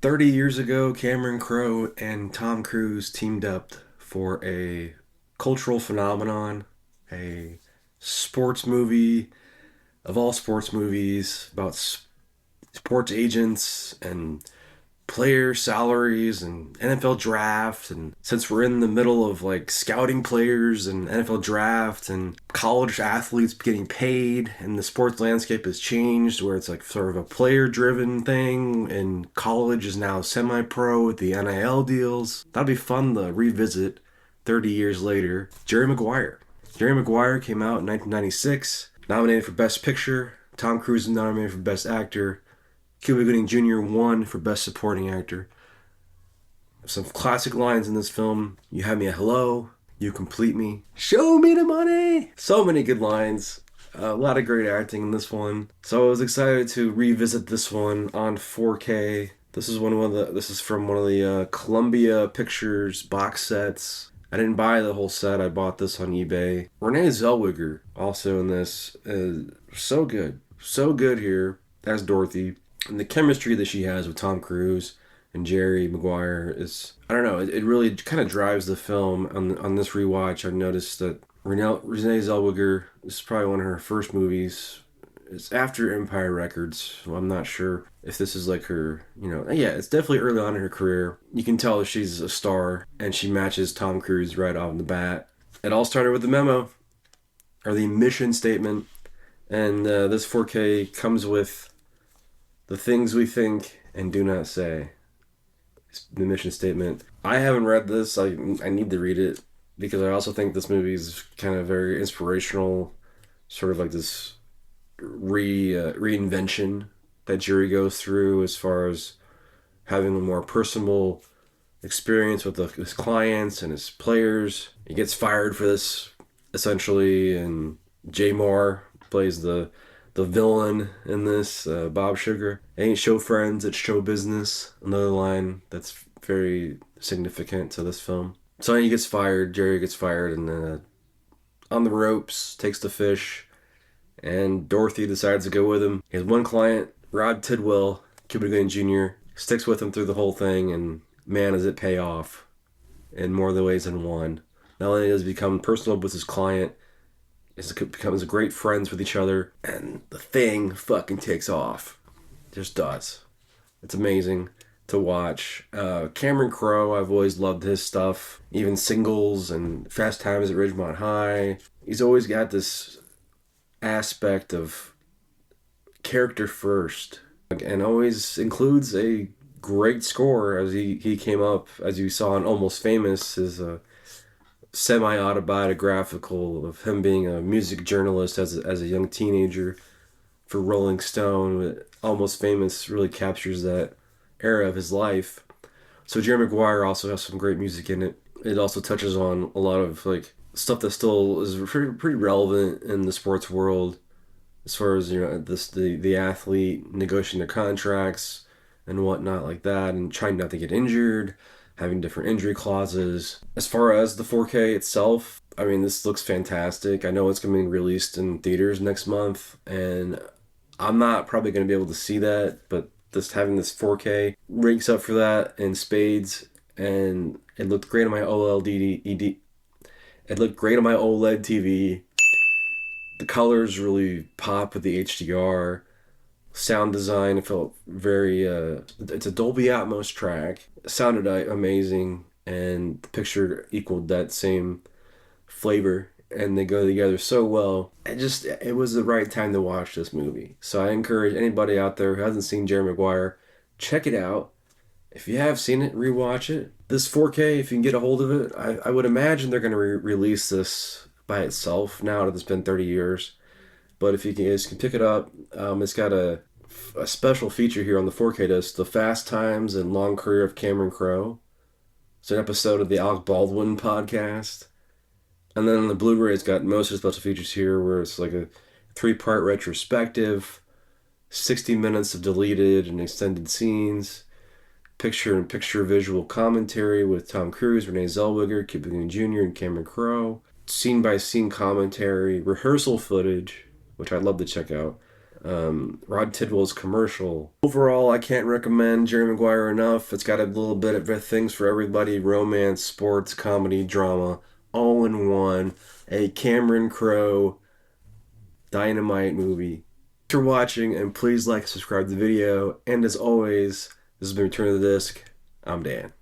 30 years ago, Cameron Crowe and Tom Cruise teamed up for a cultural phenomenon, a sports movie of all sports movies about sports agents and player salaries and NFL draft. And since we're in the middle of like scouting players and NFL draft and college athletes getting paid, and the sports landscape has changed where it's like sort of a player driven thing, and college is now semi pro with the NIL deals. That'd be fun to revisit 30 years later. Jerry Maguire. Jerry Maguire came out in 1996, nominated for Best Picture. Tom Cruise is nominated for Best Actor. Cuba Gooding Jr. won for Best Supporting Actor. Some classic lines in this film. You have me at hello. You complete me. Show me the money. So many good lines. A lot of great acting in this one. So I was excited to revisit this one on 4K. This is from one of the Columbia Pictures box sets. I didn't buy the whole set. I bought this on eBay. Renee Zellweger also in this is so good. So good here as Dorothy. And the chemistry that she has with Tom Cruise and Jerry Maguire is, I don't know, it really kind of drives the film. On this rewatch, I noticed that Renee Zellweger, this is probably one of her first movies. It's after Empire Records, so I'm not sure if this is like her, yeah, it's definitely early on in her career. You can tell she's a star, and she matches Tom Cruise right off the bat. It all started with the memo, or the mission statement, and this 4K comes with the things we think and do not say. The mission statement. I haven't read this. I need to read it because I also think this movie is kind of very inspirational, sort of like this reinvention that Jerry goes through as far as having a more personal experience with his clients and his players. He gets fired for this, essentially, and Jay Moore plays the villain in this, Bob Sugar. It ain't show friends, it's show business. Another line that's very significant to this film. So he gets fired, Jerry gets fired, and on the ropes, takes the fish, and Dorothy decides to go with him. He has one client, Rod Tidwell, Cuba Gooding Jr., sticks with him through the whole thing, and man, does it pay off in more ways than one. Not only does he become personal with his client, becomes great friends with each other, and the thing fucking takes off. Just does. It's amazing to watch. Cameron Crowe, I've always loved his stuff, even Singles and Fast Times at Ridgemont High. He's always got this aspect of character first, and always includes a great score. As he came up, as you saw in Almost Famous, his semi-autobiographical of him being a music journalist as a young teenager for Rolling Stone. Almost Famous really captures that era of his life. So Jerry Maguire also has some great music in it. It also touches on a lot of like stuff that still is pretty relevant in the sports world, as far as the athlete negotiating their contracts and whatnot like that, and trying not to get injured, having different injury clauses. As far as the 4K itself, I mean, this looks fantastic. I know it's going to be released in theaters next month, and I'm not probably going to be able to see that, but just having this 4K ranks up for that in spades, and it looked great on my OLED. It looked great on my OLED TV. The colors really pop with the HDR. Sound design, it felt very, it's a Dolby Atmos track. It sounded amazing, and the picture equaled that same flavor, and they go together so well. It was the right time to watch this movie. So I encourage anybody out there who hasn't seen Jerry Maguire, check it out. If you have seen it, rewatch it. This 4K, if you can get a hold of it, I would imagine they're going to release this by itself now that it's been 30 years. But if you can pick it up, it's got a special feature here on the 4K disc, The Fast Times and Long Career of Cameron Crowe. It's an episode of the Alec Baldwin podcast. And then on the Blu-ray, it's got most of the special features here, where it's like a 3-part retrospective, 60 minutes of deleted and extended scenes, picture-in-picture visual commentary with Tom Cruise, Renee Zellweger, Cuba Gooding Jr., and Cameron Crowe, scene-by-scene commentary, rehearsal footage, which I'd love to check out, Rod Tidwell's commercial. Overall, I can't recommend Jerry Maguire enough. It's got a little bit of things for everybody: romance, sports, comedy, drama, all in one. A Cameron Crowe dynamite movie. Thanks for watching, and please like and subscribe to the video. And as always, this has been Return of the Disc. I'm Dan.